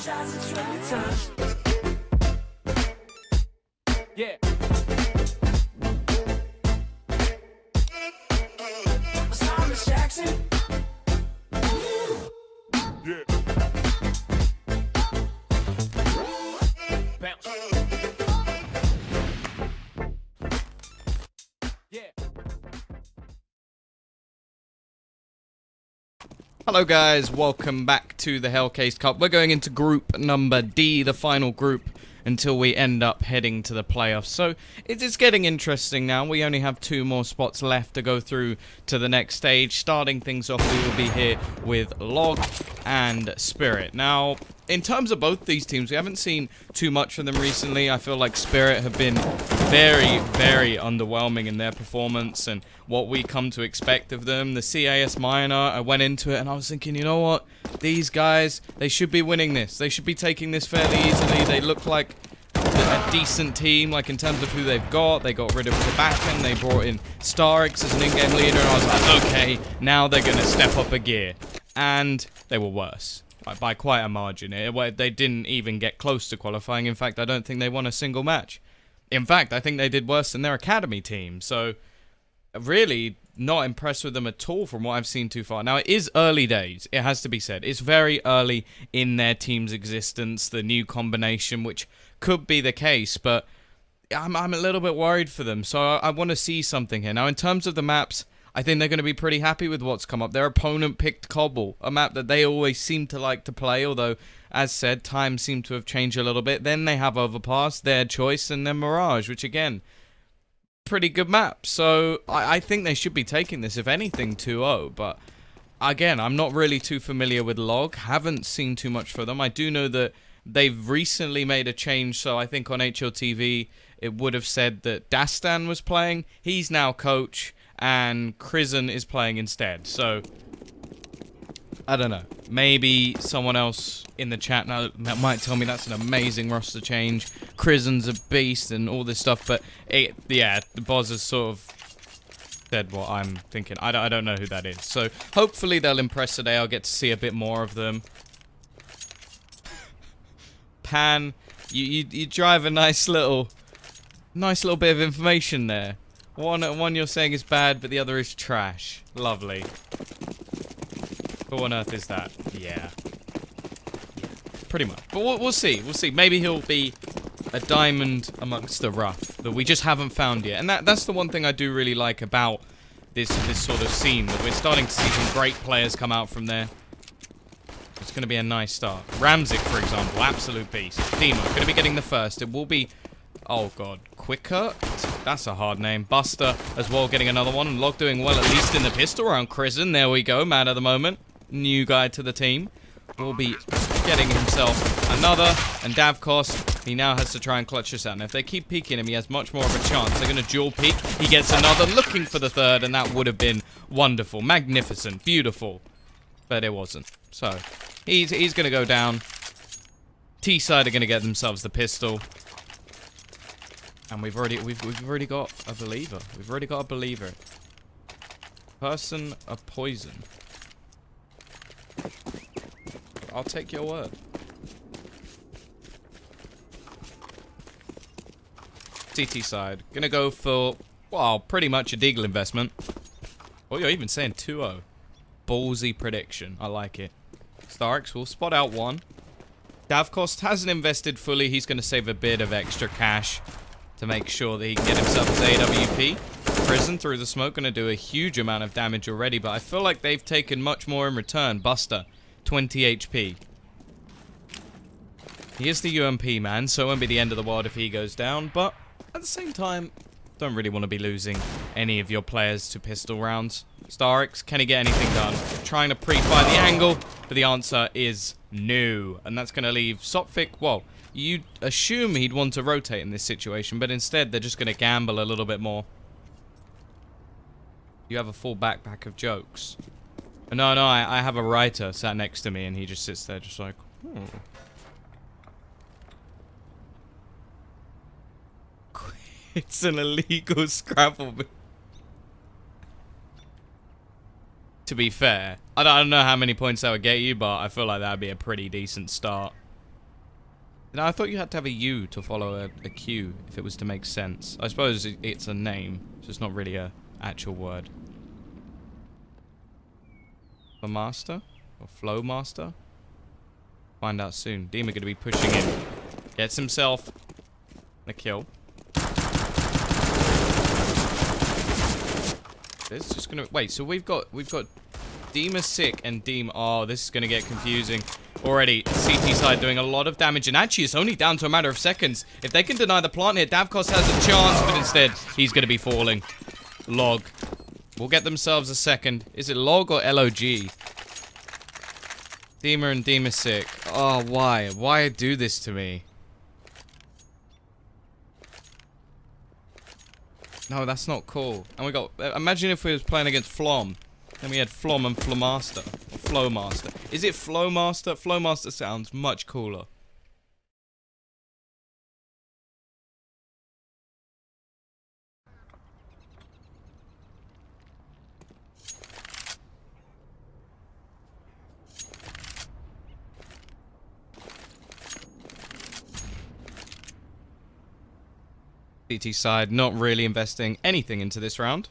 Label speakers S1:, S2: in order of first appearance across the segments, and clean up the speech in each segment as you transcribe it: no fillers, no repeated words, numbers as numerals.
S1: Yeah. Yeah. Bounce. Yeah.
S2: Hello guys, welcome back to the Hellcase Cup. We're going into group number D, the final group, until we end up heading to the playoffs. So it is getting interesting now. We only have 2 more spots left to go through to the next stage. Starting things off, we will be here with LoG and Spirit. Now, in terms of both these teams, we haven't seen too much from them recently. I feel like Spirit have been very, very underwhelming in their performance and what we come to expect of them. The CAS minor, I went into it and I was thinking, you know what? These guys, they should be winning this. They should be taking this fairly easily. They look like a decent team, like in terms of who they've got. They got rid of Tobacco, they brought in Starix as an in-game leader, and I was like, okay, now they're going to step up a gear. And they were worse. By quite a margin. They didn't even get close to qualifying. In fact, I don't think they won a single match. In fact, I think they did worse than their academy team. So, really not impressed with them at all from what I've seen too far. Now, it is early days. It has to be said. It's very early in their team's existence. The new combination, which could be the case. But I'm a little bit worried for them. So, I want to see something here. Now, in terms of the maps, I think they're going to be pretty happy with what's come up. Their opponent picked Cobble, a map that they always seem to like to play, although, as said, times seem to have changed a little bit. Then they have Overpass, their choice, and then Mirage, which, again, pretty good map. So, I think they should be taking this, if anything, 2-0. But, again, I'm not really too familiar with LoG. Haven't seen too much for them. I do know that they've recently made a change, so I think on HLTV, it would have said that Dastan was playing. He's now coach. And Krisen is playing instead. So, I don't know. Maybe someone else in the chat now might tell me that's an amazing roster change. Krisen's a beast and all this stuff. But, yeah, the boss has sort of said what I'm thinking. I don't know who that is. So, hopefully they'll impress today. I'll get to see a bit more of them. Pan, you drive a nice little bit of information there. One you're saying is bad, but the other is trash. Lovely. Who on earth is that? Yeah. Pretty much. But we'll see. We'll see. Maybe he'll be a diamond amongst the rough that we just haven't found yet. And that's the one thing I do really like about this sort of scene. That we're starting to see some great players come out from there. It's going to be a nice start. Ramzik, for example. Absolute beast. Demo. Going to be getting the first. It will be... Oh, God. Quicker? That's a hard name. Buster as well getting another one. And LoG doing well, at least in the pistol round. Krisen, there we go. Man of the moment. New guy to the team. Will be getting himself another. And Davkos, he now has to try and clutch this out. And if they keep peeking him, he has much more of a chance. They're going to dual peek. He gets another, looking for the third. And that would have been wonderful. Magnificent. Beautiful. But it wasn't. So, he's going to go down. T-side are going to get themselves the pistol. And we've already got a believer. We've already got a believer. Person of poison. I'll take your word. CT side. Gonna go for, well, pretty much a Deagle investment. Oh, you're even saying 2-0. Ballsy prediction. I like it. Starix will spot out one. Davkost hasn't invested fully. He's going to save a bit of extra cash to make sure that he can get himself his AWP. Krisen through the smoke, going to do a huge amount of damage already, but I feel like they've taken much more in return. Buster, 20 HP. He is the UMP man, so it won't be the end of the world if he goes down, but at the same time, don't really want to be losing any of your players to pistol rounds. Starix, can he get anything done? Trying to pre-fire the angle, but the answer is no. And that's going to leave Sophic, well, you'd assume he'd want to rotate in this situation, but instead they're just going to gamble a little bit more. You have a full backpack of jokes. No, I have a writer sat next to me, and he just sits there just like, It's an illegal Scrabble. To be fair, I don't know how many points that would get you, but I feel like that would be a pretty decent start. I thought you had to have a U to follow a Q if it was to make sense. I suppose it's a name, so it's not really a actual word. The master? Or flow master? Find out soon. Demon gonna be pushing in. Gets himself a kill. This is just gonna wait. So we've got Deema sick and Deem. Oh, this is gonna get confusing. Already, CT side doing a lot of damage, and actually it's only down to a matter of seconds. If they can deny the plant here, Davkos has a chance, but instead he's gonna be falling. LoG will get themselves a second. Is it LoG or LoG? Deema and Deema sick. Oh, why? Why do this to me? No, that's not cool. And we got... Imagine if we was playing against Flom. Then we had Flom and Flowmaster. Flowmaster. Is it Flowmaster? Flowmaster sounds much cooler. CT side not really investing anything into this round.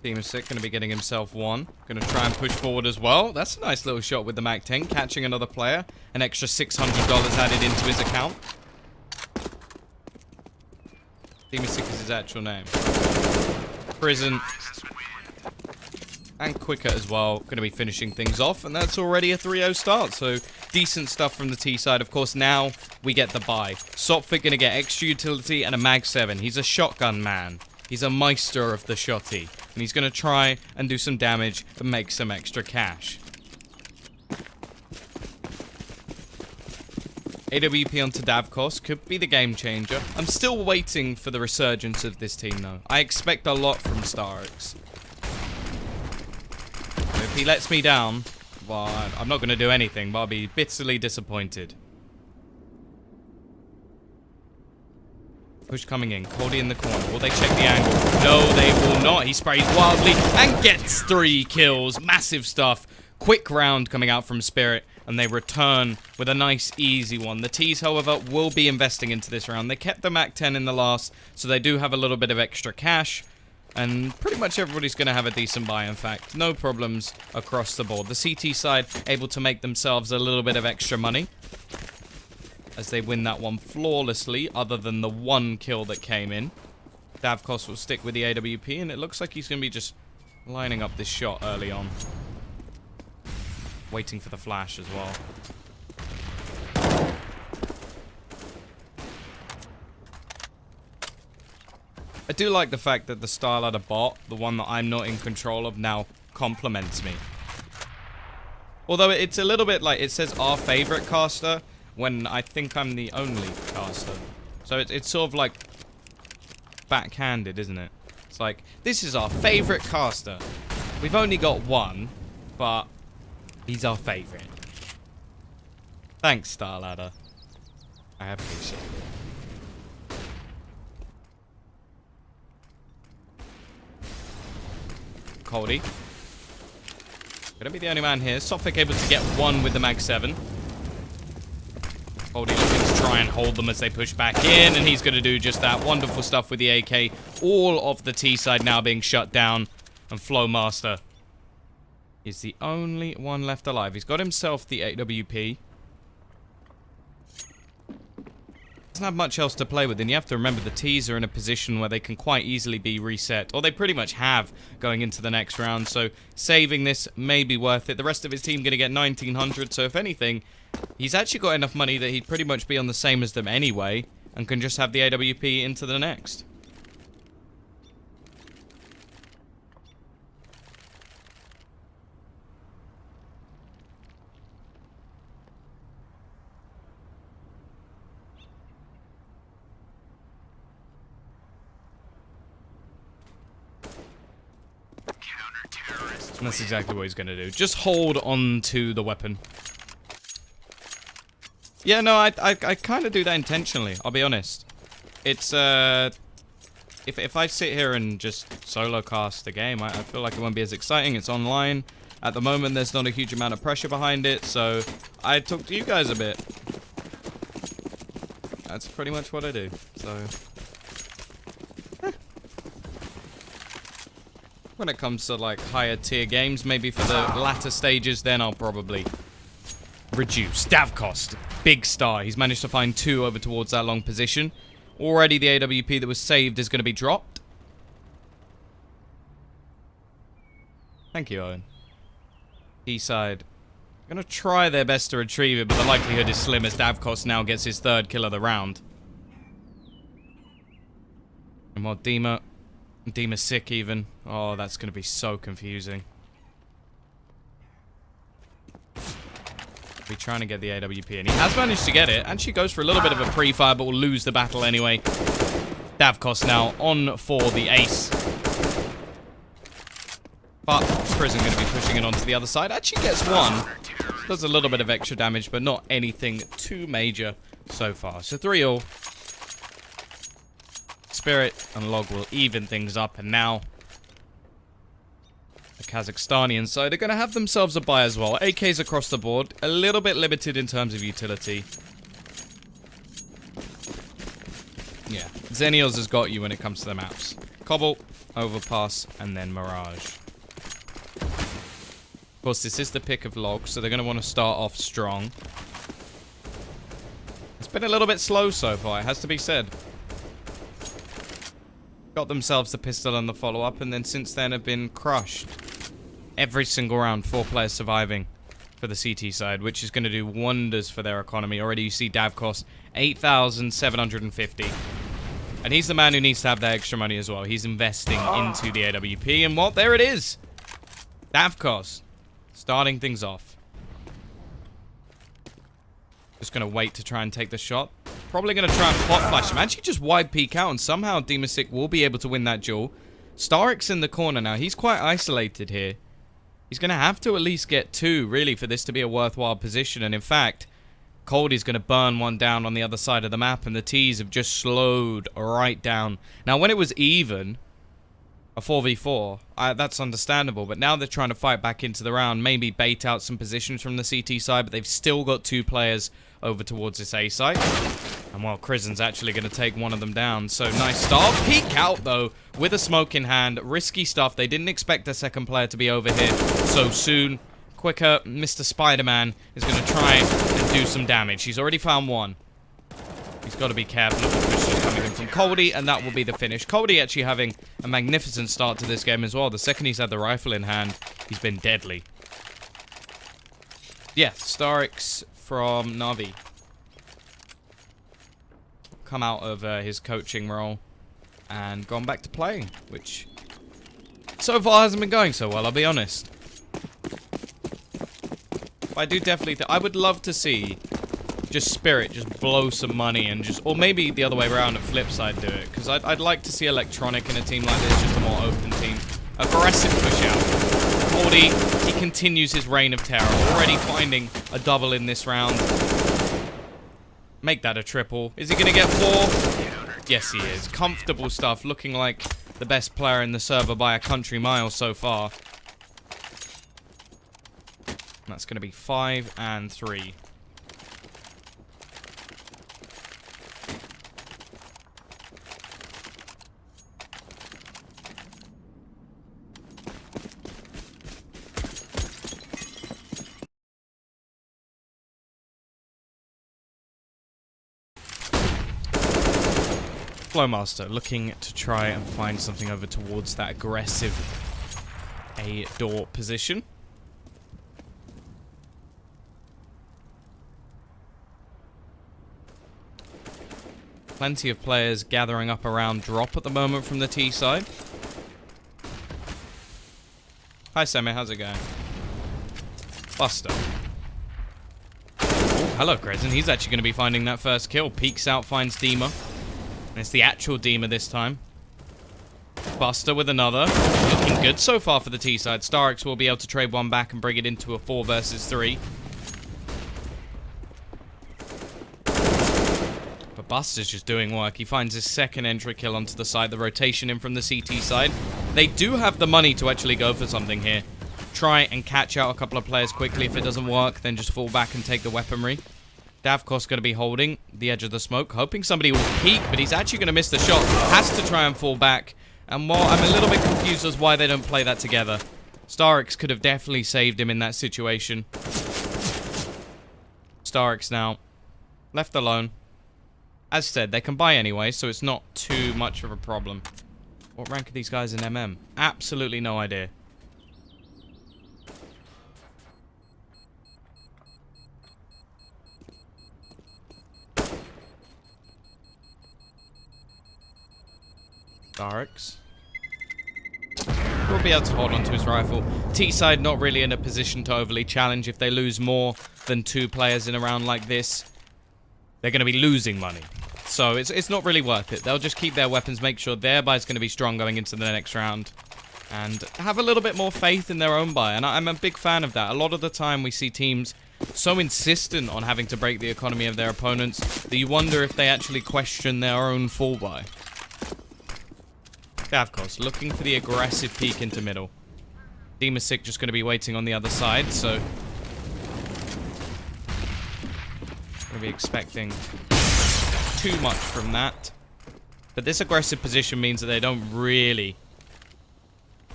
S2: Team is sick, going to be getting himself one. Going to try and push forward as well. That's a nice little shot with the Mac 10, catching another player. An extra $600 added into his account. Team is sick is his actual name. Prison. And quicker as well. Going to be finishing things off. And that's already a 3-0 start. So decent stuff from the T side. Of course, now we get the buy. Sophic going to get extra utility and a Mag 7. He's a shotgun man. He's a meister of the shotty. And he's going to try and do some damage and make some extra cash. AWP onto Davkos could be the game changer. I'm still waiting for the resurgence of this team though. I expect a lot from Starix. If he lets me down, well, I'm not going to do anything, but I'll be bitterly disappointed. Push coming in. Cody in the corner. Will they check the angle? No, they will not. He sprays wildly and gets 3 kills. Massive stuff. Quick round coming out from Spirit, and they return with a nice, easy one. The T's, however, will be investing into this round. They kept the Mac 10 in the last, so they do have a little bit of extra cash. And pretty much everybody's going to have a decent buy, in fact. No problems across the board. The CT side able to make themselves a little bit of extra money as they win that one flawlessly, other than the 1 kill that came in. Davkos will stick with the AWP, and it looks like he's going to be just lining up this shot early on. Waiting for the flash as well. I do like the fact that the Starladder bot, the one that I'm not in control of, now compliments me. Although it's a little bit like, it says our favorite caster, when I think I'm the only caster. So it's sort of like backhanded, isn't it? It's like, this is our favorite caster. We've only got one, but he's our favorite. Thanks, Starladder. I appreciate it. Cody. Gonna be the only man here. Sophic able to get 1 with the Mag 7. Cody looking to try and hold them as they push back in, and he's gonna do just that. Wonderful stuff with the AK. All of the T side now being shut down, and Flowmaster is the only one left alive. He's got himself the AWP. Doesn't have much else to play with, and you have to remember the T's are in a position where they can quite easily be reset, or they pretty much have going into the next round, so saving this may be worth it. The rest of his team going to get 1900, so if anything, he's actually got enough money that he'd pretty much be on the same as them anyway, and can just have the AWP into the next. And that's exactly what he's going to do. Just hold on to the weapon. Yeah, no, I kind of do that intentionally, I'll be honest. It's, if I sit here and just solo cast the game, I feel like it won't be as exciting. It's online. At the moment, there's not a huge amount of pressure behind it, so I talk to you guys a bit. That's pretty much what I do, so... When it comes to, like, higher tier games, maybe for the latter stages, then I'll probably reduce. Davkost, big star. He's managed to find 2 over towards that long position. Already the AWP that was saved is going to be dropped. Thank you, Owen. T-side. Going to try their best to retrieve it, but the likelihood is slim as Davkost now gets his 3rd kill of the round. And while Dima's sick even. Oh, that's going to be so confusing. Be trying to get the AWP, and he has managed to get it. And she goes for a little bit of a pre-fire, but will lose the battle anyway. Davkost now on for the ace. But Prison going to be pushing it onto the other side. Actually gets 1. Does a little bit of extra damage, but not anything too major so far. So 3-all. Spirit and LoG will even things up, and now the Kazakhstanian side are going to have themselves a buy as well. AKs across the board, a little bit limited in terms of utility. Yeah, Xenios has got you when it comes to the maps. Cobble, Overpass, and then Mirage. Of course, this is the pick of LoG, so they're going to want to start off strong. It's been a little bit slow so far, it has to be said. Got themselves the pistol and the follow-up, and then since then have been crushed. Every single round, 4 players surviving for the CT side, which is going to do wonders for their economy. Already you see Davkost, 8,750. And he's the man who needs to have that extra money as well. He's investing into the AWP, and what? There it is! Davkost, starting things off. Just going to wait to try and take the shot. Probably going to try and pot flash him. Actually just wide peek out, and somehow Dimasic will be able to win that duel. Starik's in the corner now. He's quite isolated here. He's going to have to at least get 2, really, for this to be a worthwhile position. And in fact, Coldie's going to burn 1 down on the other side of the map, and the T's have just slowed right down. Now, when it was even, a 4v4, that's understandable. But now they're trying to fight back into the round, maybe bait out some positions from the CT side, but they've still got 2 players over towards this A site. And while Krizen's actually going to take 1 of them down. So nice start. Peek out, though, with a smoke in hand. Risky stuff. They didn't expect a second player to be over here so soon. Quicker, Mr. Spider-Man is going to try and do some damage. He's already found 1. He's got to be careful of the pushes coming in from Coldie, and that will be the finish. Coldie actually having a magnificent start to this game as well. The second he's had the rifle in hand, he's been deadly. Yeah, Starix from Navi. Come out of his coaching role and gone back to playing, which so far hasn't been going so well, I'll be honest. But I do definitely think I would love to see just Spirit just blow some money and just, or maybe the other way around and flip side do it, because I'd like to see Electronic in a team like this, just a more open team. Aggressive push out. Coldie, he continues his reign of terror, already finding a double in this round. Make that a triple. Is he going to get 4? Yes, he is. Comfortable stuff. Looking like the best player in the server by a country mile so far. That's going to be 5 and 3. Flowmaster looking to try and find something over towards that aggressive A-door position. Plenty of players gathering up around drop at the moment from the T side. Hi Semi, how's it going? Buster. Oh, hello Crescent, he's actually going to be finding that first kill. Peeks out, finds Dima. And it's the actual Dima this time. Buster with another. Looking good so far for the T side. Starix will be able to trade 1 back and bring it into a 4 versus 3. But Buster's just doing work. He finds his second entry kill onto the side. The rotation in from the CT side. They do have the money to actually go for something here. try and catch out a couple of players quickly. If it doesn't work, then just fall back and take the weaponry. Davkos going to be holding the edge of the smoke, hoping somebody will peek, but he's actually going to miss the shot. Has to try and fall back. And while I'm a little bit confused as why they don't play that together. Starix could have definitely saved him in that situation. Starix now left alone. As said, they can buy anyway, so it's not too much of a problem. What rank are these guys in MM? Absolutely no idea. Starix will be able to hold on to his rifle. T-side not really in a position to overly challenge. If they lose more than 2 players in a round like this, they're going to be losing money. So it's not really worth it. They'll just keep their weapons, make sure their buy is going to be strong going into the next round, and have a little bit more faith in their own buy. And I'm a big fan of that. A lot of the time we see teams so insistent on having to break the economy of their opponents that you wonder if they actually question their own full buy. Davkos looking for the aggressive peek into middle. Demasik just going to be waiting on the other side, so going to be expecting too much from that. But this aggressive position means that they don't really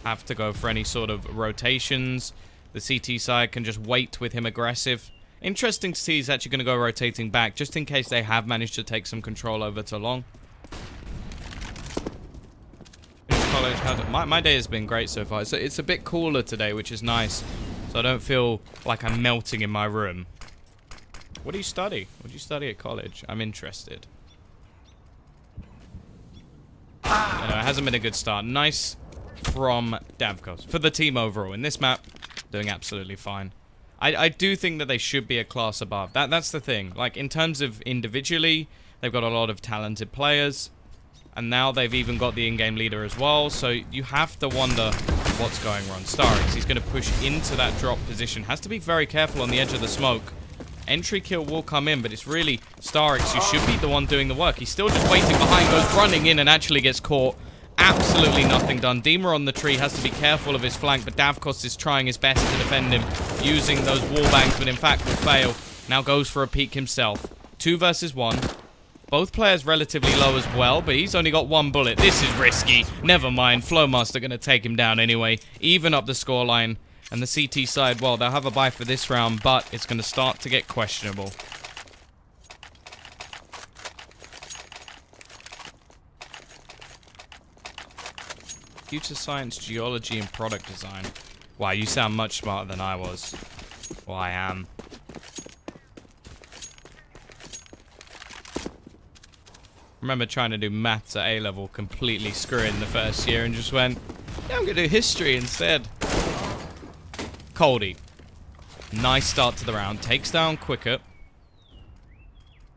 S2: have to go for any sort of rotations. The CT side can just wait with him aggressive. Interesting to see he's actually going to go rotating back, just in case they have managed to take some control over to long. My day has been great so far. So it's a bit cooler today, which is nice. So I don't feel like I'm melting in my room. What do you study? What do you study at college? I'm interested. I know, it hasn't been a good start. Nice from Davkos. For the team overall. In this map, doing absolutely fine. I do think that they should be a class above. That's the thing. Like, in terms of individually, they've got a lot of talented players. And now they've even got the in-game leader as well. So you have to wonder what's going wrong. Starix, he's going to push into that drop position. Has to be very careful on the edge of the smoke. Entry kill will come in, but it's really Starix who should be the one doing the work. He's still just waiting behind, goes running in and actually gets caught. Absolutely nothing done. Dima on the tree has to be careful of his flank, but Davkos is trying his best to defend him using those wall bangs, but in fact will fail. Now goes for a peek himself. 2 versus 1. Both players relatively low as well, but he's only got 1 bullet. This is risky. Never mind. Flowmaster going to take him down anyway. Even up the scoreline. And the CT side, well, they'll have a buy for this round, but it's going to start to get questionable. Computer science, geology, and product design. Wow, you sound much smarter than I was. Well, I am. Remember trying to do maths at A-level, completely screwing the first year, and just went, yeah, I'm going to do history instead. Coldy. Nice start to the round. Takes down quicker.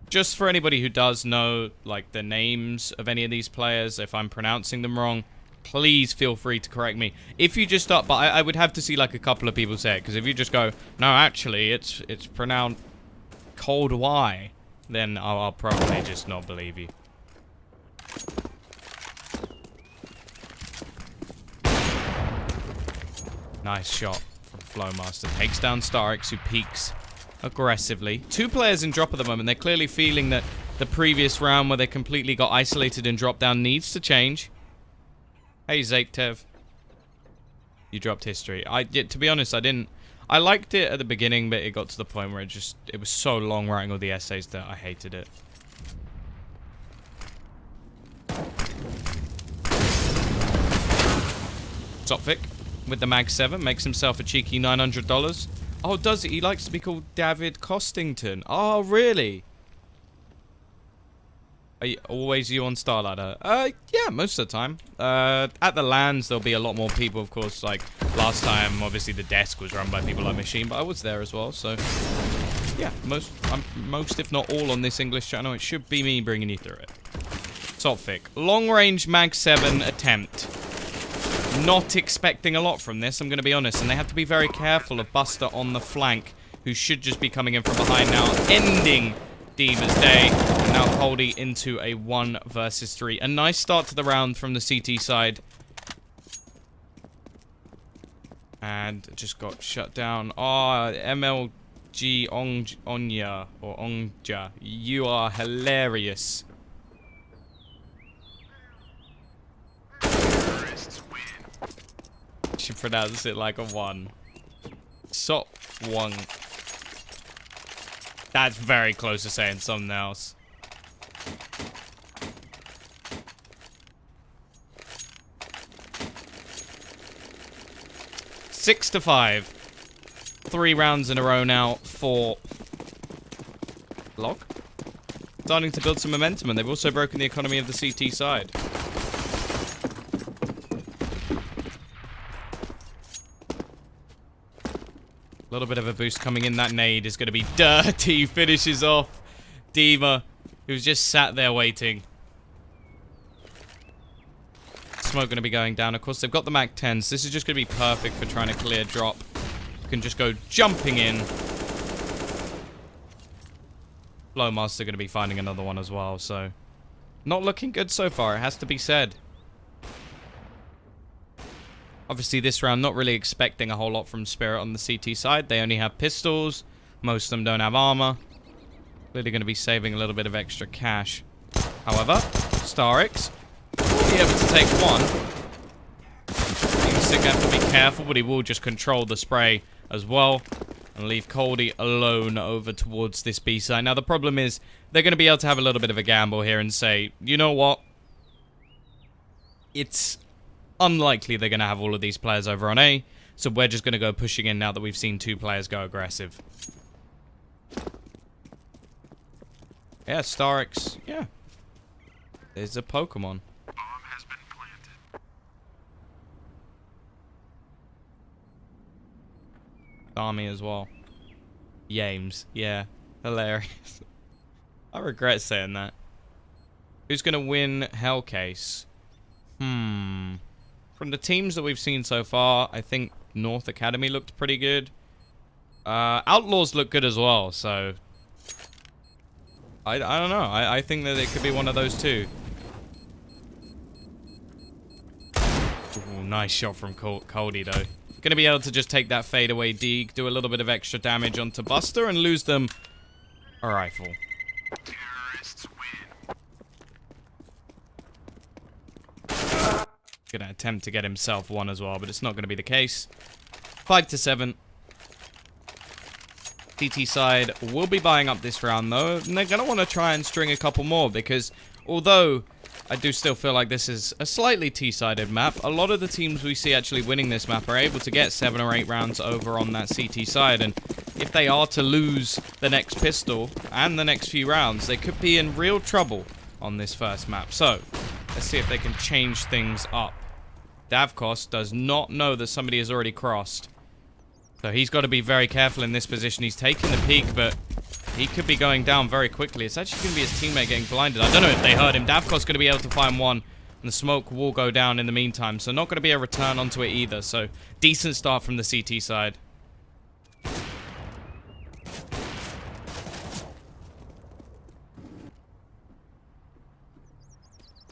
S2: Just for anybody who does know, like, the names of any of these players, if I'm pronouncing them wrong, please feel free to correct me. If you just start, but I would have to see, like, a couple of people say it, because if you just go, no, actually, it's pronounced Cold Y, then I'll probably just not believe you. Nice shot from Flowmaster. Takes down Starix, who peeks aggressively. 2 players in drop at the moment. They're clearly feeling that the previous round where they completely got isolated and dropped down needs to change. Hey, Zatev. You dropped history. To be honest, I didn't. I liked it at the beginning, but it got to the point where it was so long writing all the essays that I hated it. Sophic with the Mag 7 makes himself a cheeky $900. Oh, does he? He likes to be called David Costington. Oh, really? Are you always on Starladder? Yeah, most of the time. At the LANs, there'll be a lot more people, of course. Like, last time, obviously, the desk was run by people like Machine, but I was there as well, so... Yeah, most, if not all, on this English channel. It should be me bringing you through it. Sophic. Long-range Mag 7 attempt. Not expecting a lot from this, I'm going to be honest. And they have to be very careful of Buster on the flank, who should just be coming in from behind now, ending Diva's day. And now Coldy into a 1 versus 3. A nice start to the round from the CT side. And just got shut down. Oh, MLG Onya or Ongja. You are hilarious. She pronounced it like a 1. Sop one. That's very close to saying something else. Six to 5. 3 rounds in a row now for LoG. Starting to build some momentum, and they've also broken the economy of the CT side. A little bit of a boost coming in. That nade is going to be dirty. Finishes off Dima, who's just sat there waiting. Smoke going to be going down. Of course, they've got the Mac 10s. This is just going to be perfect for trying to clear drop. You can just go jumping in. Flowmaster going to be finding another one as well, so not looking good so far, it has to be said. Obviously, this round, not really expecting a whole lot from Spirit on the CT side. They only have pistols. Most of them don't have armor. Clearly going to be saving a little bit of extra cash. However, Starix will be able to take one. He's going to have to be careful, but he will just control the spray as well. And leave Coldy alone over towards this B side. Now, the problem is, they're going to be able to have a little bit of a gamble here and say, you know what? It's unlikely they're going to have all of these players over on A, so we're just going to go pushing in now that we've seen 2 players go aggressive. Yeah, Starix, yeah. There's a Pokemon.
S3: Bomb has been planted.
S2: Army as well. Yames, yeah. Hilarious. I regret saying that. Who's going to win Hellcase? From the teams that we've seen so far, I think North Academy looked pretty good. Outlaws look good as well, so I don't know. I think that it could be one of those two. Ooh, nice shot from Coldy, though. Going to be able to just take that fadeaway Deeg, do a little bit of extra damage onto Buster, and lose them a rifle.
S3: Terrorists win.
S2: Gonna attempt to get himself one as well, but it's not going to be the case. 5 to 7. TT side will be buying up this round, though, and they're going to want to try and string a couple more, because although I do still feel like this is a slightly T-sided map, a lot of the teams we see actually winning this map are able to get 7 or 8 rounds over on that CT side, and if they are to lose the next pistol and the next few rounds, they could be in real trouble on this first map. So let's see if they can change things up. Davkos does not know that somebody has already crossed, so he's got to be very careful in this position. He's taking the peek, but he could be going down very quickly. It's actually going to be his teammate getting blinded. I don't know if they heard him. Davkos going to be able to find one, and the smoke will go down in the meantime, so not going to be a return onto it either. So decent start from the CT side.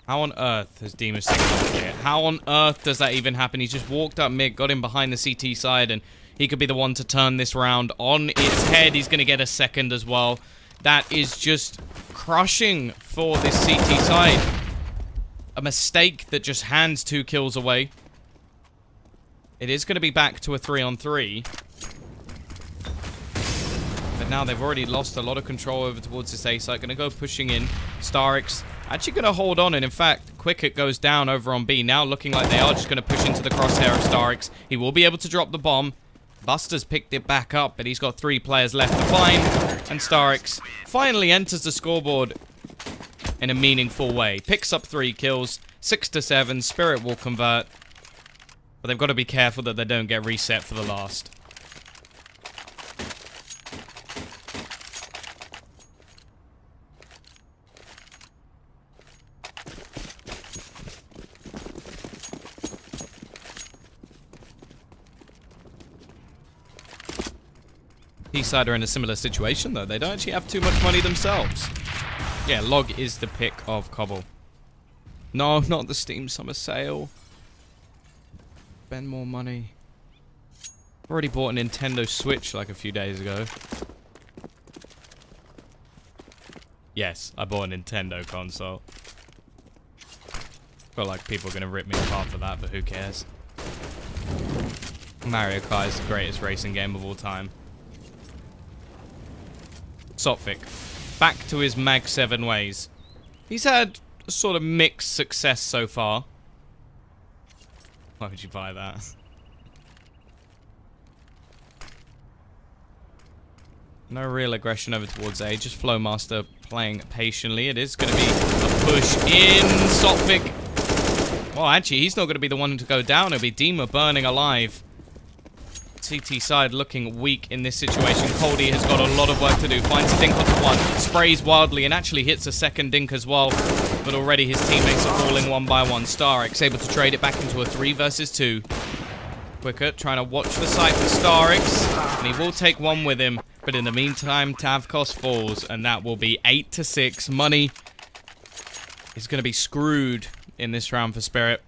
S2: How on earth has Demus taken off here? How on earth does that even happen? He's just walked up mid, got him behind the CT side, and he could be the one to turn this round on its head. He's going to get a second as well. That is just crushing for this CT side. A mistake that just hands 2 kills away. It is going to be back to a 3-on-3. But now they've already lost a lot of control over towards this A site. Going to go pushing in. Starix actually going to hold on, and in fact, Quicket goes down over on B. Now looking like they are just going to push into the crosshair of Starix. He will be able to drop the bomb. Buster's picked it back up, but he's got 3 players left to find. And Starix finally enters the scoreboard in a meaningful way. Picks up 3 kills, 6 to 7. Spirit will convert. But they've got to be careful that they don't get reset for the last. T-side are in a similar situation, though. They don't actually have too much money themselves. Yeah, LoG is the pick of Cobble. No, not the Steam Summer Sale. Spend more money. Already bought a Nintendo Switch like a few days ago. Yes, I bought a Nintendo console. Feel like people are going to rip me apart for that, but who cares? Mario Kart is the greatest racing game of all time. Sophic, back to his Mag 7 ways. He's had a sort of mixed success so far. Why would you buy that? No real aggression over towards A, just Flowmaster playing patiently. It is going to be a push in. Sophic. Well, actually, he's not going to be the one to go down. It'll be Dima burning alive. CT side looking weak in this situation. Coldy has got a lot of work to do. Finds a dink onto one. Sprays wildly and actually hits a second dink as well. But already his teammates are falling one by one. Starix able to trade it back into a 3 versus 2. Quicker trying to watch the site for Starix. And he will take one with him. But in the meantime, Tavkos falls. And that will be 8 to 6. Money is going to be screwed in this round for Spirit.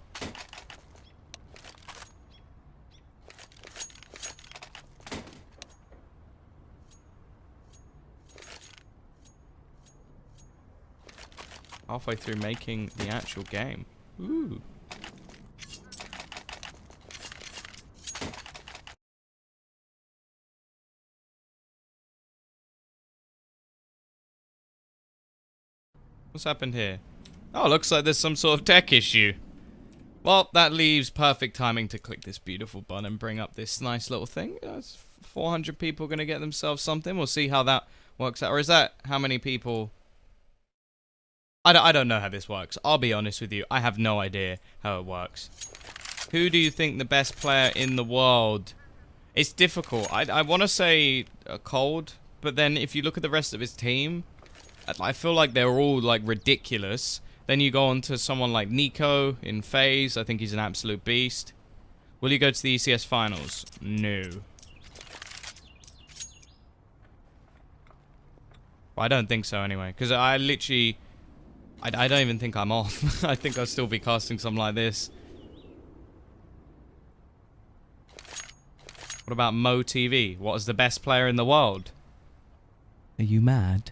S2: Halfway through making the actual game. Ooh. What's happened here? Oh, looks like there's some sort of tech issue. Well, that leaves perfect timing to click this beautiful button and bring up this nice little thing. 400 people going to get themselves something. We'll see how that works out. Or is that how many people... I don't know how this works. I'll be honest with you. I have no idea how it works. Who do you think the best player in the world? It's difficult. I want to say Cold, but then if you look at the rest of his team, I feel like they're all like ridiculous. Then you go on to someone like Nico in FaZe. I think he's an absolute beast. Will you go to the ECS finals? No. Well, I don't think so anyway, because I literally... I don't even think I'm off. I think I'll still be casting something like this. What about Mo TV? What is the best player in the world? Are you mad?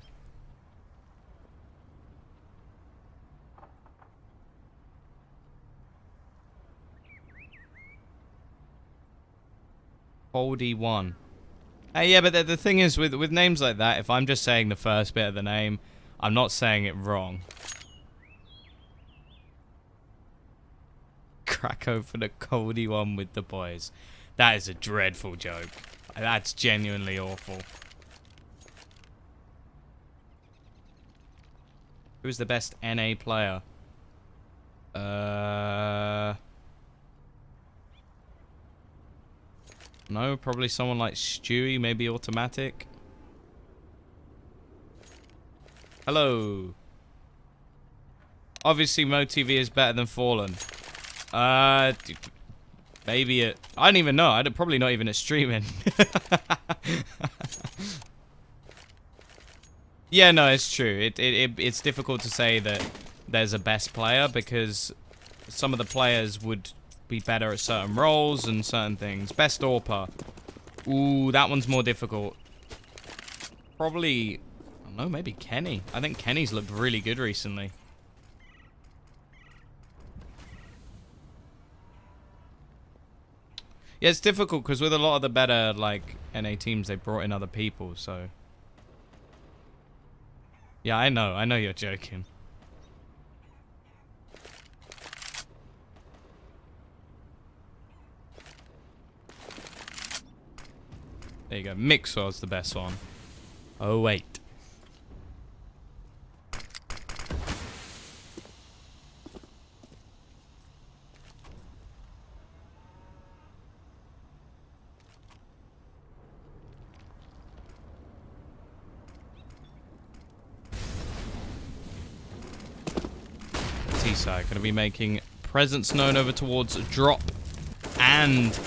S2: Foldy 1. Hey, yeah, but the thing is, with names like that, if I'm just saying the first bit of the name, I'm not saying it wrong. Crack open a Coldy 1 with the boys. That is a dreadful joke. That's genuinely awful. Who's the best NA player? No, probably someone like Stewie, maybe Automatic. Hello. Obviously, MoTV is better than Fallen. Maybe it... I don't even know. I'd probably not even at streaming. Yeah, no, it's true. It's difficult to say that there's a best player because some of the players would be better at certain roles and certain things. Best AWPer. Ooh, that one's more difficult. Probably... I don't know, maybe Kenny. I think Kenny's looked really good recently. Yeah, it's difficult because with a lot of the better, like, NA teams, they brought in other people, so... Yeah, I know you're joking. There you go, Mixor's the best one. Oh, wait. T-side going to be making presence known over towards Drop and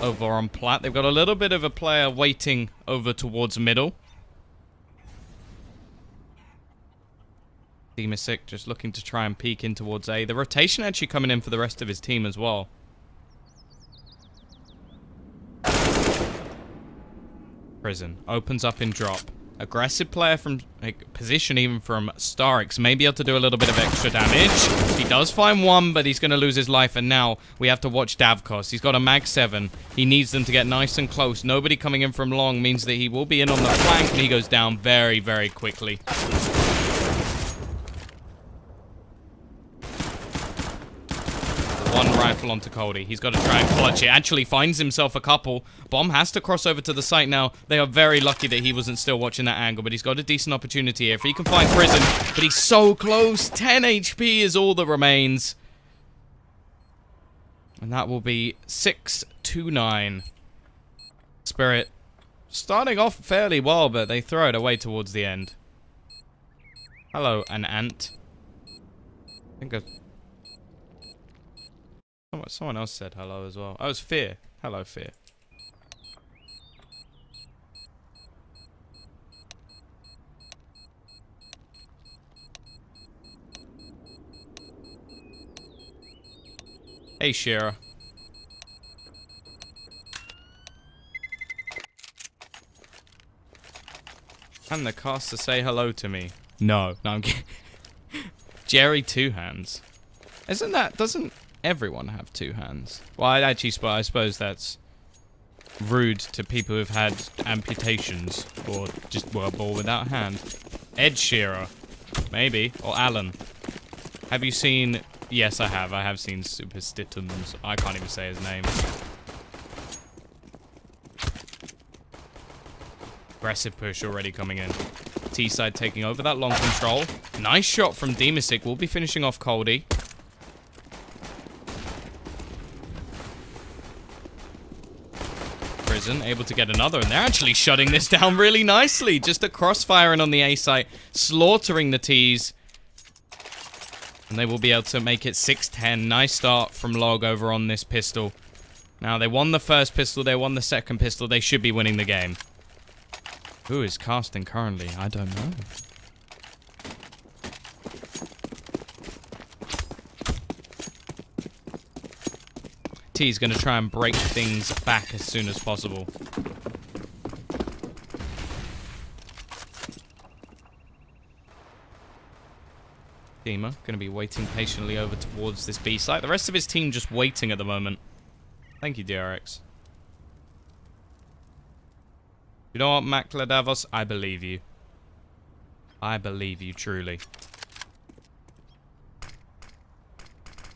S2: over on Plat. They've got a little bit of a player waiting over towards middle. Demasic just looking to try and peek in towards A. The rotation actually coming in for the rest of his team as well. Prison opens up in drop. Aggressive player from position, even from Starix, may be able to do a little bit of extra damage. He does find one, but he's going to lose his life. And now we have to watch Davkos. He's got a mag 7. He needs them to get nice and close. Nobody coming in from long means that he will be in on the flank, and he goes down very, very quickly. One rifle onto Coldy. He's got to try and clutch it. Actually finds himself a couple. Bomb has to cross over to the site now. They are very lucky that he wasn't still watching that angle, but he's got a decent opportunity here. If he can find Prison, but he's so close. 10 HP is all that remains. And that will be 6-9. Spirit starting off fairly well, but they throw it away towards the end. Hello, an ant. I think someone else said hello as well. Oh, it was Fear. Hello, Fear. Hey, Shira. And the caster say hello to me. No, I'm kidding. Jerry Two Hands. Doesn't everyone have 2 hands? Well, I suppose that's rude to people who've had amputations or just were born without a hand. Ed Sheeran, maybe, or Alan. Have you seen? Yes, I have. I have seen Superstitions. I can't even say his name. Aggressive push already coming in. T-side taking over that long control. Nice shot from Demisic. We'll be finishing off Coldy. Prison able to get another, and they're actually shutting this down really nicely. Just a crossfiring on the A site, slaughtering the T's. And they will be able to make it 6-10. Nice start from LoG over on this pistol. Now, they won the first pistol, they won the second pistol. They should be winning the game. Who is casting currently? I don't know. T's going to try and break things back as soon as possible. Dima going to be waiting patiently over towards this B site. The rest of his team just waiting at the moment. Thank you, DRX. You know what, Makla Davos? I believe you. I believe you, truly.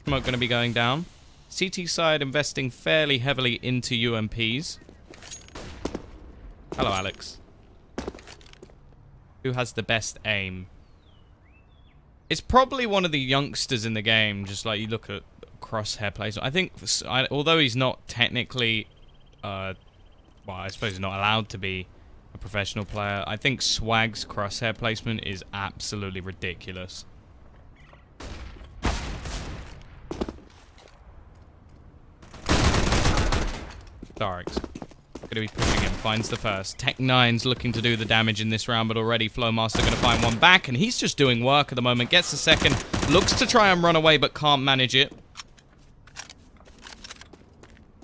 S2: Smoke going to be going down. CT side investing fairly heavily into UMPs. Hello, Alex. Who has the best aim? It's probably one of the youngsters in the game, just like you look at crosshair plays. I think, although he's not technically, well, I suppose he's not allowed to be a professional player, I think Swag's crosshair placement is absolutely ridiculous. Darks. Gonna be pushing him, finds the first. Tech9's looking to do the damage in this round, but already Flowmaster gonna find one back, and he's just doing work at the moment. Gets the second, looks to try and run away, but can't manage it.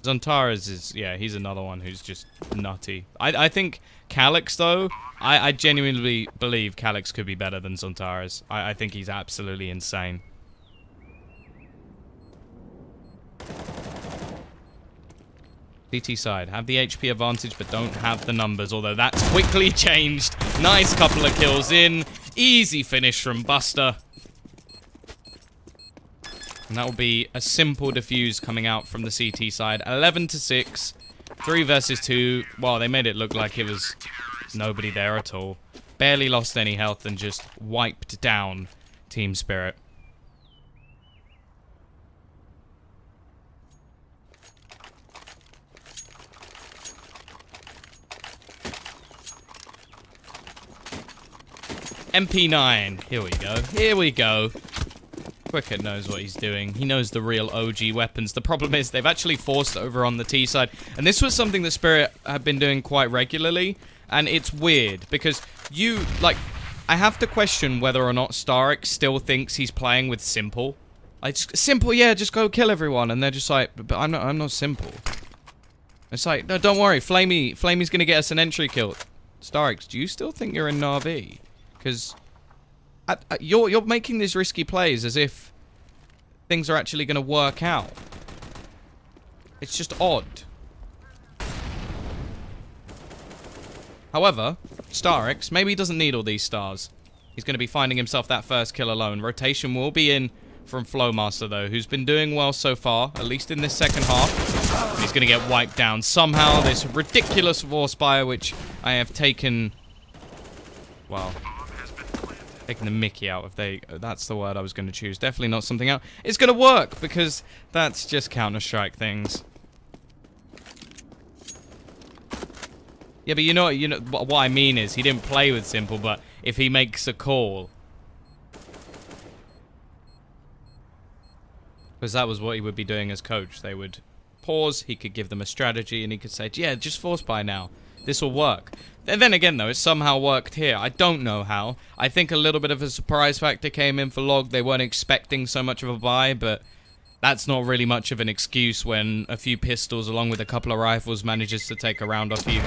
S2: Zontaras is, yeah, he's another one who's just nutty. I think Calyx, though, I genuinely believe Calyx could be better than Zontaras. I think he's absolutely insane. CT side, have the HP advantage, but don't have the numbers, although that's quickly changed. Nice couple of kills in. Easy finish from Buster. And that will be a simple defuse coming out from the CT side. 11-6. 3 versus 2. Well, they made it look like it was nobody there at all. Barely lost any health and just wiped down Team Spirit. MP9. Here we go. Here we go. Quicker knows what he's doing. He knows the real OG weapons. The problem is they've actually forced over on the T side. And this was something that Spirit have been doing quite regularly. And it's weird because I have to question whether or not Starix still thinks he's playing with Simple. Like, Simple, yeah, just go kill everyone. And they're just like, but I'm not Simple. It's like, no, don't worry, Flamey's gonna get us an entry kill. Starix, do you still think you're in Na'Vi? Because you're making these risky plays as if things are actually gonna work out. It's just odd. However, Starix, maybe he doesn't need all these stars. He's going to be finding himself that first kill alone. Rotation will be in from Flowmaster, though, who's been doing well so far, at least in this second half. He's going to get wiped down somehow. This ridiculous Warspire, which I have taken... well, taking the mickey out. That's the word I was going to choose. Definitely not something else. It's going to work, because that's just Counter-Strike things. Yeah, but you know what I mean is he didn't play with Simple, but if he makes a call, because that was what he would be doing as coach. They would pause, he could give them a strategy, and he could say, yeah, just force buy now. This will work. And then again, though, it somehow worked here. I don't know how. I think a little bit of a surprise factor came in for LoG. They weren't expecting so much of a buy, but that's not really much of an excuse when a few pistols along with a couple of rifles manages to take a round off you.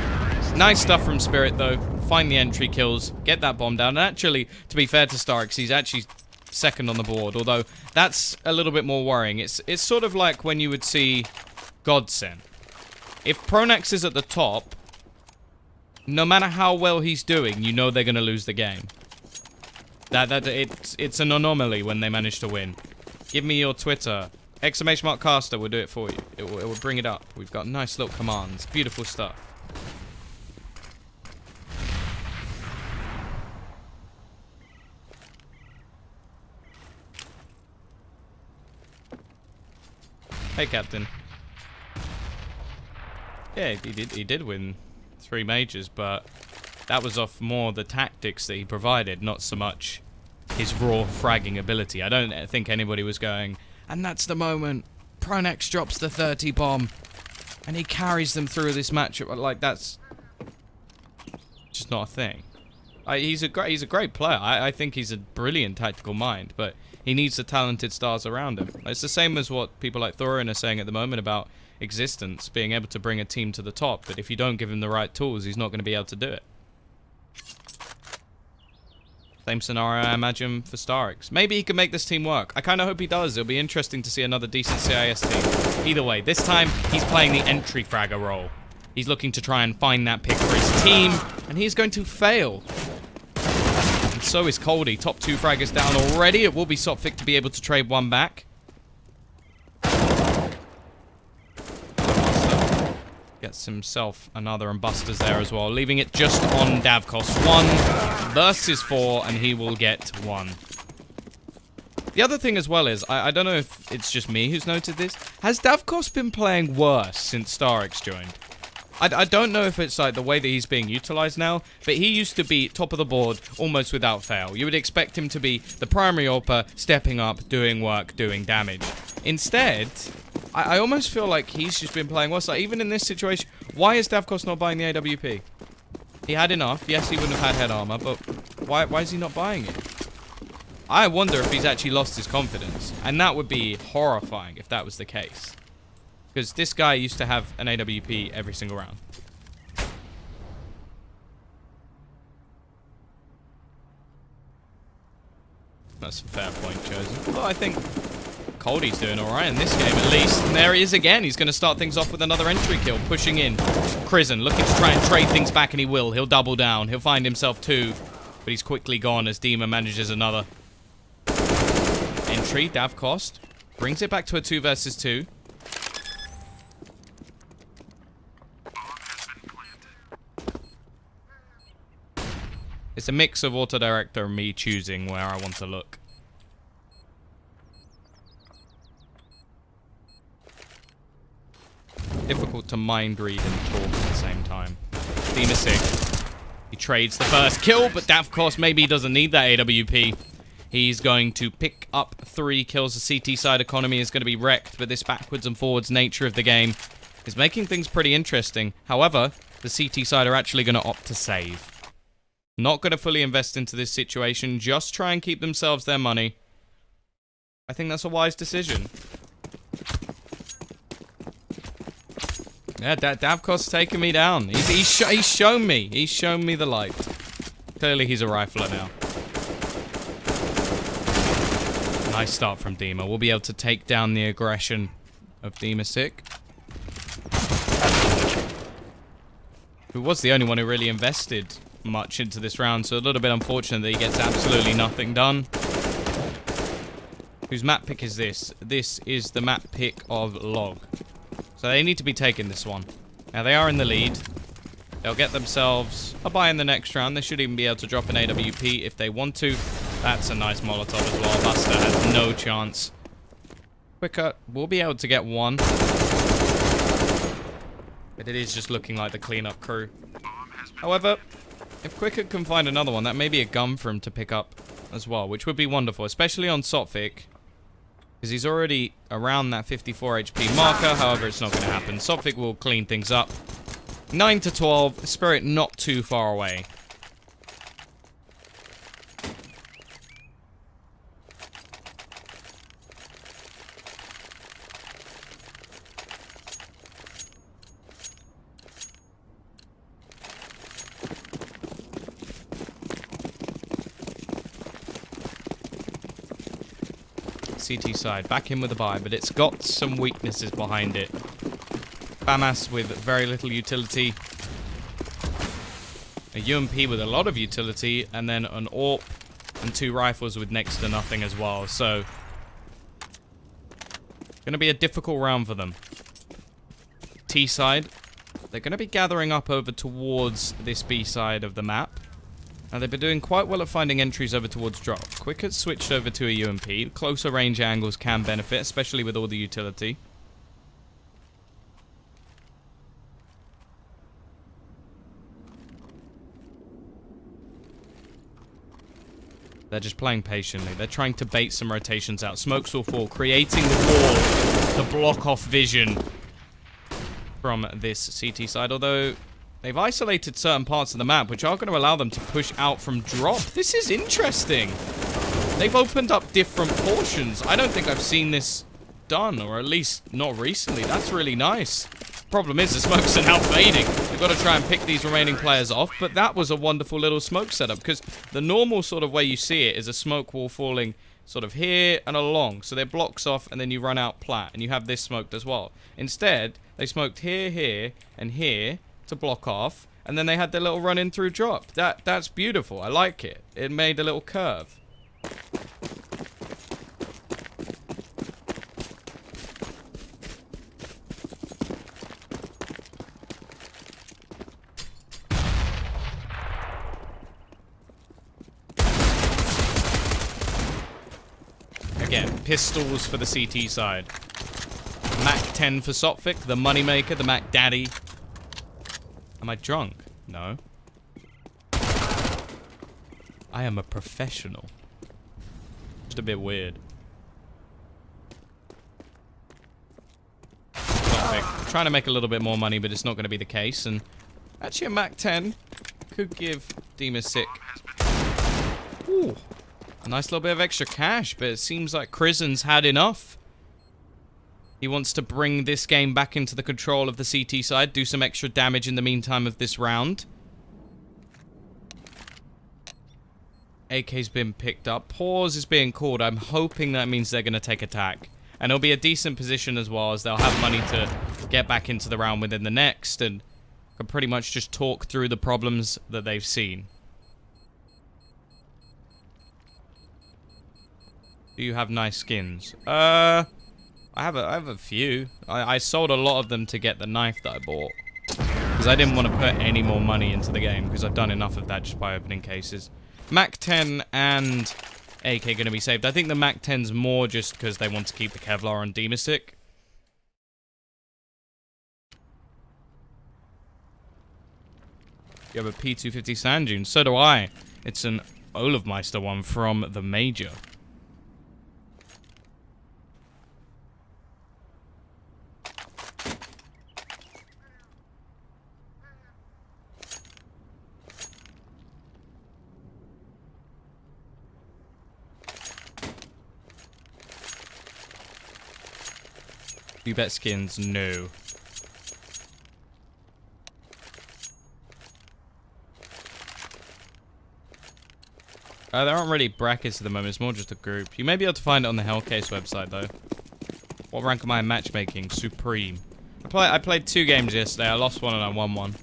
S2: Nice stuff from Spirit, though. Find the entry kills, get that bomb down. And actually, to be fair to Starix, he's actually second on the board, although that's a little bit more worrying. It's sort of like when you would see Godsend. If Pronax is at the top, no matter how well he's doing, you know they're going to lose the game. It's an anomaly when they manage to win. Give me your Twitter. !Caster will do it for you. It will bring it up. We've got nice little commands. Beautiful stuff. Hey, Captain. Yeah, he did win 3 majors, but that was off more the tactics that he provided, not so much his raw fragging ability. I don't think anybody was going, and that's the moment. Pronax drops the 30 bomb, and he carries them through this matchup. Like, that's just not a thing. He's a great player. I think he's a brilliant tactical mind, but he needs the talented stars around him. It's the same as what people like Thorin are saying at the moment about Existence being able to bring a team to the top, but if you don't give him the right tools, he's not going to be able to do it. Same scenario, I imagine, for Starix. Maybe he can make this team work. I kind of hope he does. It'll be interesting to see another decent CIS team. Either way, this time, he's playing the entry fragger role. He's looking to try and find that pick for his team, and he's going to fail. And so is Coldy. Top 2 fraggers down already. It will be Sophic to be able to trade one back. Gets himself another, and Buster's there as well, leaving it just on Davkos. 1 versus 4, and he will get 1. The other thing as well is, I don't know if it's just me who's noted this, has Davkos been playing worse since Starix joined? I don't know if it's like the way that he's being utilized now, but he used to be top of the board almost without fail. You would expect him to be the primary AWPer, stepping up, doing work, doing damage. Instead, I almost feel like he's just been playing worse. Like, even in this situation, why is Davkos not buying the AWP? He had enough. Yes, he wouldn't have had head armor, but why is he not buying it? I wonder if he's actually lost his confidence. And that would be horrifying if that was the case. Because this guy used to have an AWP every single round. That's a fair point chosen. Well, I think Coldy's doing alright in this game at least. And there he is again. He's going to start things off with another entry kill. Pushing in. Crizzen looking to try and trade things back, and he will. He'll double down. He'll find himself 2. But he's quickly gone as Demon manages another. Entry. Davkos brings it back to a 2 versus 2. It's a mix of autodirector and me choosing where I want to look. Difficult to mind read and talk at the same time. Demon is sick. He trades the first kill, but Davkos maybe he doesn't need that AWP. He's going to pick up 3 kills. The CT side economy is going to be wrecked, but this backwards and forwards nature of the game is making things pretty interesting. However, the CT side are actually going to opt to save. Not going to fully invest into this situation, just try and keep themselves their money. I think that's a wise decision. Yeah, Davkos's taking me down. He's shown me. He's shown me the light. Clearly, he's a rifler now. Nice start from Dima. We'll be able to take down the aggression of Dimasic, who was the only one who really invested much into this round, so a little bit unfortunate that he gets absolutely nothing done. Whose map pick is this? This is the map pick of LoG. So they need to be taking this one. Now they are in the lead. They'll get themselves a buy in the next round. They should even be able to drop an AWP if they want to. That's a nice Molotov as well. Buster has no chance. Quicker will be able to get one. But it is just looking like the cleanup crew. However, if Quicker can find another one, that may be a gun for him to pick up as well, which would be wonderful, especially on Sophic. Because he's already around that 54 HP marker. However, it's not going to happen. Sophic will clean things up. 9 to 12. Spirit not too far away. CT side, back in with a buy, but it's got some weaknesses behind it. Famas with very little utility. A UMP with a lot of utility, and then an AWP and 2 rifles with next to nothing as well. So, gonna be a difficult round for them. T side, they're gonna be gathering up over towards this B side of the map. Now, they've been doing quite well at finding entries over towards drop. Quicker switched over to a UMP. Closer range angles can benefit, especially with all the utility. They're just playing patiently. They're trying to bait some rotations out. Smokes will fall, creating the wall to block off vision from this CT side, although they've isolated certain parts of the map, which are going to allow them to push out from drop. This is interesting. They've opened up different portions. I don't think I've seen this done, or at least not recently. That's really nice. Problem is, the smokes are now fading. They've got to try and pick these remaining players off, but that was a wonderful little smoke setup, because the normal sort of way you see it is a smoke wall falling sort of here and along. So it blocks off, and then you run out plat, and you have this smoked as well. Instead, they smoked here, here, and here to block off, and then they had their little run in through drop. That's beautiful. I like it. It made a little curve. Again, pistols for the CT side. Mac 10 for Sophic, the moneymaker, the Mac Daddy. Am I drunk? No. I am a professional. Just a bit weird. Sophic, trying to make a little bit more money, but it's not going to be the case. And actually, a Mac 10 could give Dimasic a nice little bit of extra cash, but it seems like Krizen's had enough. He wants to bring this game back into the control of the CT side, do some extra damage in the meantime of this round. AK's been picked up. Pause is being called. I'm hoping that means they're going to take attack. And it'll be a decent position as well, as they'll have money to get back into the round within the next, and can pretty much just talk through the problems that they've seen. Do you have nice skins? I have a few. I sold a lot of them to get the knife that I bought, because I didn't want to put any more money into the game, because I've done enough of that just by opening cases. Mac 10 and AK going to be saved. I think the Mac 10's more just because they want to keep the Kevlar on Dimasic. You have a P250 Sand Dune. So do I. It's an Olafmeister one from the Major. You bet skins? No. There aren't really brackets at the moment. It's more just a group. You may be able to find it on the Hellcase website, though. What rank am I in matchmaking? Supreme. I played 2 games yesterday. I lost one and I won one.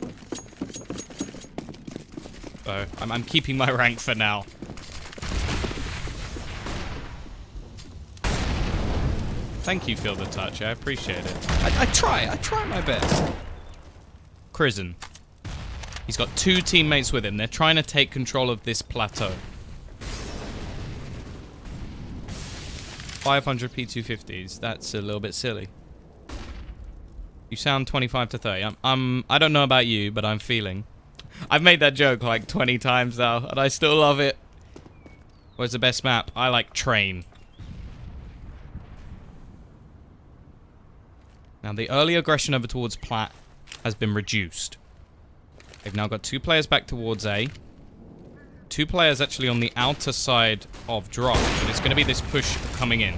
S2: So, I'm keeping my rank for now. Thank you, Feel the Touch. I appreciate it. I try my best. Prison. He's got 2 teammates with him. They're trying to take control of this plateau. 500 P250s. That's a little bit silly. You sound 25 to 30. I don't know about you, but I'm feeling. I've made that joke like 20 times now, and I still love it. Where's the best map? I like Train. Now, the early aggression over towards Plat has been reduced. They've now got 2 players back towards A. 2 players actually on the outer side of drop, but it's going to be this push coming in.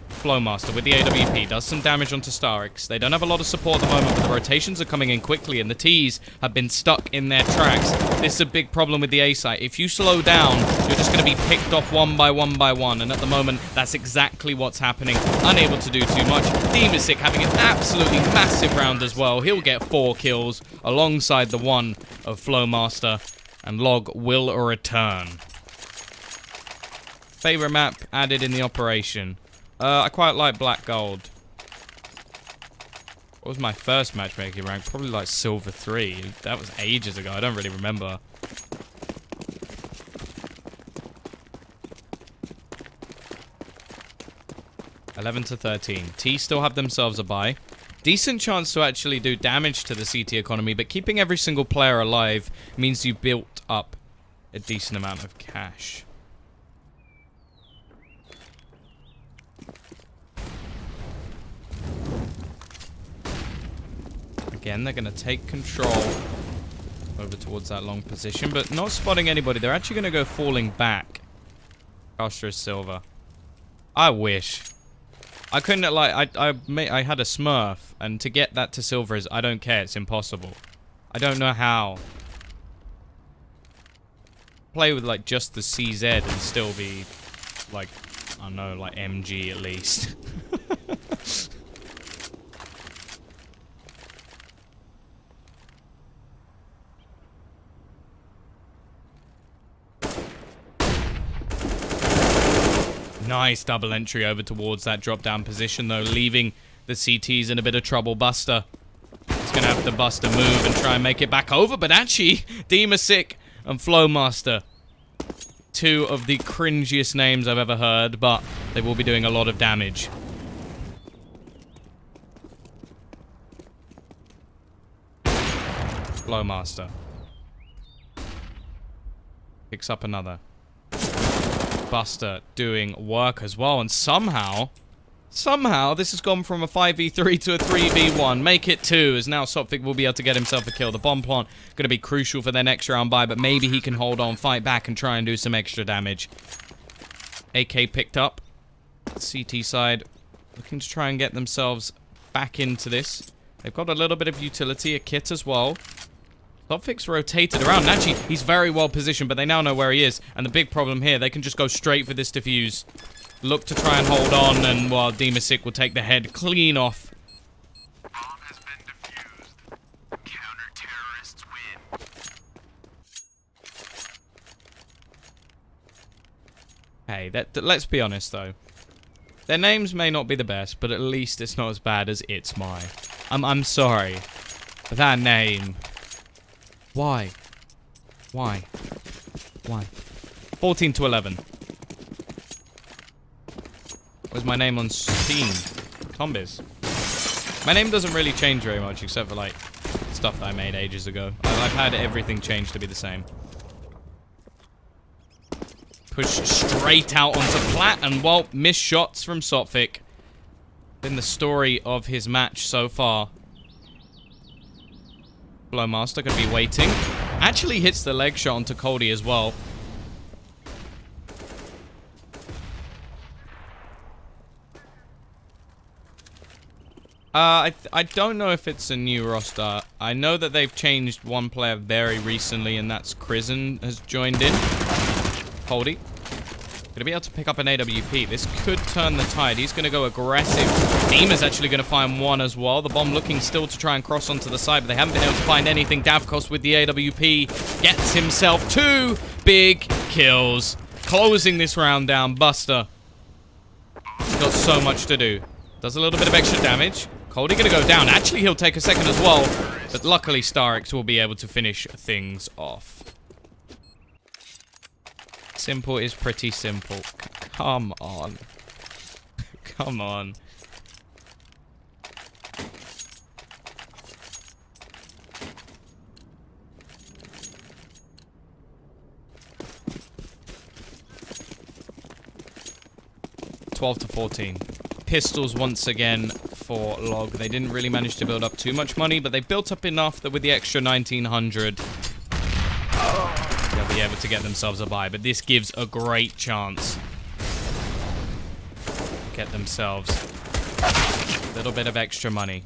S2: Flowmaster with the AWP does some damage onto Starix. They don't have a lot of support at the moment, but the rotations are coming in quickly, and the T's have been stuck in their tracks. This is a big problem with the A site. If you slow down, you're just going to be picked off one by one, and at the moment, that's exactly what's happening. Unable to do too much. Demisik having an absolutely massive round as well. He'll get 4 kills alongside the 1 of Flowmaster, and LoG will return. Favorite map added in the operation. I quite like Black Gold. What was my first matchmaking rank? Probably like Silver 3. That was ages ago. I don't really remember. $11 to 13. T still have themselves a buy. Decent chance to actually do damage to the CT economy, but keeping every single player alive means you built up a decent amount of cash. Again, they're going to take control over towards that long position, but not spotting anybody. They're actually going to go falling back. Astra is silver. I wish. I couldn't, like, I had a smurf, and to get that to silver is, I don't care, it's impossible. I don't know how. Play with, like, just the CZ and still be, like, I don't know, like MG at least. Nice double entry over towards that drop-down position, though, leaving the CTs in a bit of trouble. Buster is going to have to Buster move and try and make it back over, but actually, Demisik and Flowmaster, 2 of the cringiest names I've ever heard, but they will be doing a lot of damage. Flowmaster picks up another. Buster doing work as well, and somehow this has gone from a 5v3 to a 3v1. Make it 2, as now Sophic will be able to get himself a kill. The bomb plant going to be crucial for their next round buy, but maybe he can hold on, fight back, and try and do some extra damage. AK picked up. CT side looking to try and get themselves back into this. They've got a little bit of utility, a kit as well. Sopfic's rotated around, and actually, he's very well positioned, but they now know where he is. And the big problem here, they can just go straight for this defuse. Look to try and hold on, and while Demisik will take the head clean off.
S3: Bomb has been defused. Counter-terrorists win.
S2: Hey, let's be honest, though. Their names may not be the best, but at least it's not as bad as It's My. I'm sorry. But that name... Why? 14 to 11. Where's my name on Steam? Tombiz. My name doesn't really change very much, except for, like, stuff that I made ages ago. I've had everything change to be the same. Push straight out onto Plat, and, well, missed shots from Sophic. Been the story of his match so far. Flowmaster going to be waiting. Actually hits the leg shot onto Cody as well. I don't know if it's a new roster. I know that they've changed one player very recently, and that's Krisen has joined in. Holdy. Gonna be able to pick up an AWP. This could turn the tide. He's gonna go aggressive. Demon's actually gonna find one as well. The bomb looking still to try and cross onto the side, but they haven't been able to find anything. Davkos with the AWP gets himself 2 big kills. Closing this round down. Buster. He's got so much to do. Does a little bit of extra damage. Holdy gonna go down. Actually, he'll take a second as well, but luckily Starix will be able to finish things off. Simple is pretty simple. Come on. Come on. $12-14. Pistols once again for LoG. They didn't really manage to build up too much money, but they built up enough that with the extra 1900... they'll be able to get themselves a buy, but this gives a great chance. Get themselves a little bit of extra money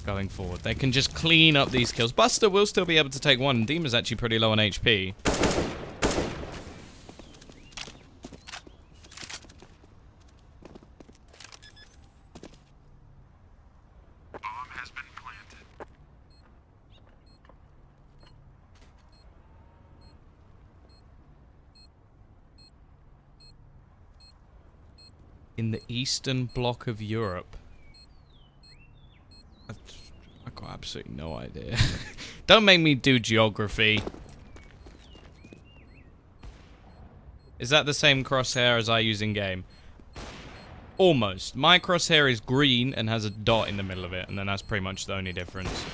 S2: going forward. They can just clean up these kills. Buster will still be able to take one, and Demon's actually pretty low on HP.
S3: Bomb has been planted.
S2: In the eastern bloc of Europe. I got absolutely no idea. Don't make me do geography. Is that the same crosshair as I use in game? Almost. My crosshair is green and has a dot in the middle of it, and then that's pretty much the only difference.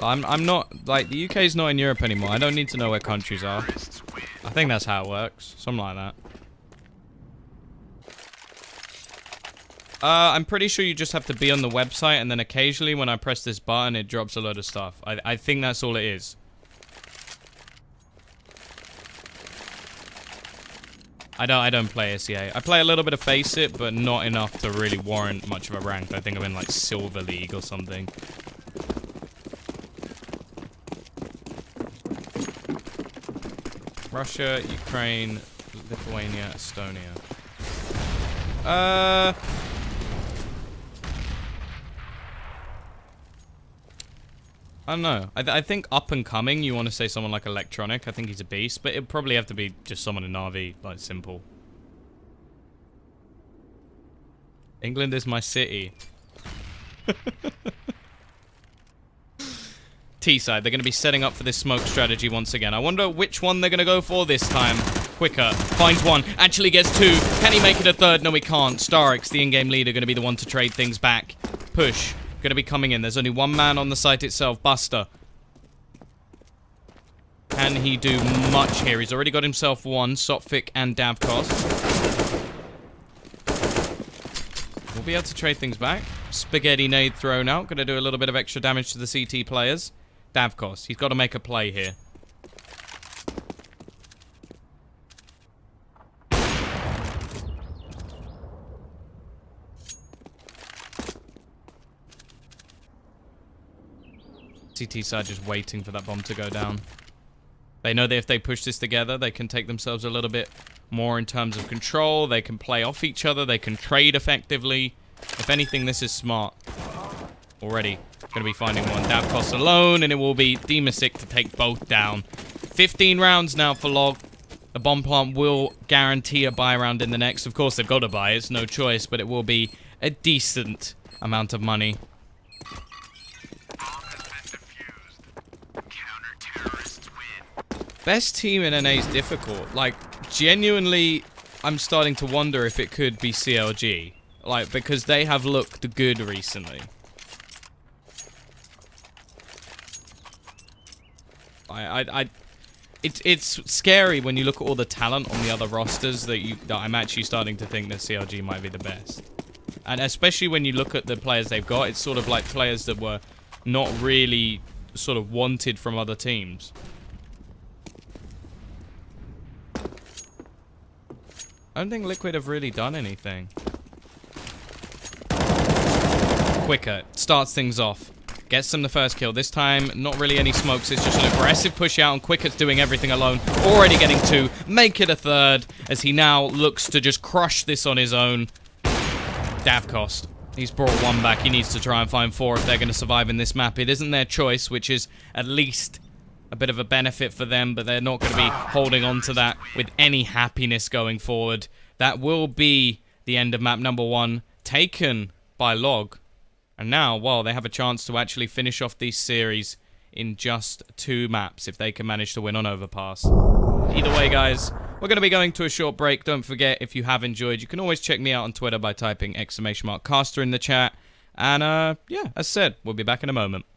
S2: I'm not, like, the UK's not in Europe anymore. I don't need to know where countries are. I think that's how it works. Something like that. I'm pretty sure you just have to be on the website, and then occasionally when I press this button, it drops a load of stuff. I think that's all it is. I don't play SEA. I play a little bit of Face It, but not enough to really warrant much of a rank. I think I'm in, like, Silver League or something. Russia, Ukraine, Lithuania, Estonia. I don't know. I think up and coming, you want to say someone like Electronic. I think he's a beast, but it'd probably have to be just someone in RV, like simple. England is my city. T-side, they're going to be setting up for this smoke strategy once again. I wonder which one they're going to go for this time. Quicker. Finds one. Actually gets 2. Can he make it a 3rd? No, he can't. Starix, the in-game leader, going to be the one to trade things back. Push. Going to be coming in. There's only one man on the site itself. Buster. Can he do much here? He's already got himself 1. Sophic and Davkos. We'll be able to trade things back. Spaghetti nade thrown out. Going to do a little bit of extra damage to the CT players. Davkos. He's got to make a play here. CT side just waiting for that bomb to go down. They know that if they push this together, they can take themselves a little bit more in terms of control. They can play off each other. They can trade effectively. If anything, this is smart. Already going to be finding one. Davkos alone, and it will be Demasic to take both down. 15 rounds now for LoG. The bomb plant will guarantee a buy round in the next. Of course, they've got to buy. It's no choice, but it will be a decent amount of money. Best team in NA is difficult. Like, genuinely, I'm starting to wonder if it could be CLG. Like, because they have looked good recently. It's scary when you look at all the talent on the other rosters that I'm actually starting to think that CLG might be the best. And especially when you look at the players they've got, it's sort of like players that were not really sort of wanted from other teams. I don't think Liquid have really done anything. Quicker starts things off. Gets them the first kill. This time, not really any smokes. It's just an aggressive push out, and Quicket's doing everything alone. Already getting 2. Make it a 3rd, as he now looks to just crush this on his own. Dav cost. He's brought 1 back. He needs to try and find 4 if they're going to survive in this map. It isn't their choice, which is at least a bit of a benefit for them, but they're not going to be holding on to that with any happiness going forward. That will be the end of map number 1, taken by LoG. And now, well, they have a chance to actually finish off this series in just 2 maps if they can manage to win on Overpass. Either way, guys, we're going to be going to a short break. Don't forget, if you have enjoyed, you can always check me out on Twitter by typing !caster in the chat. And, yeah, as said, we'll be back in a moment.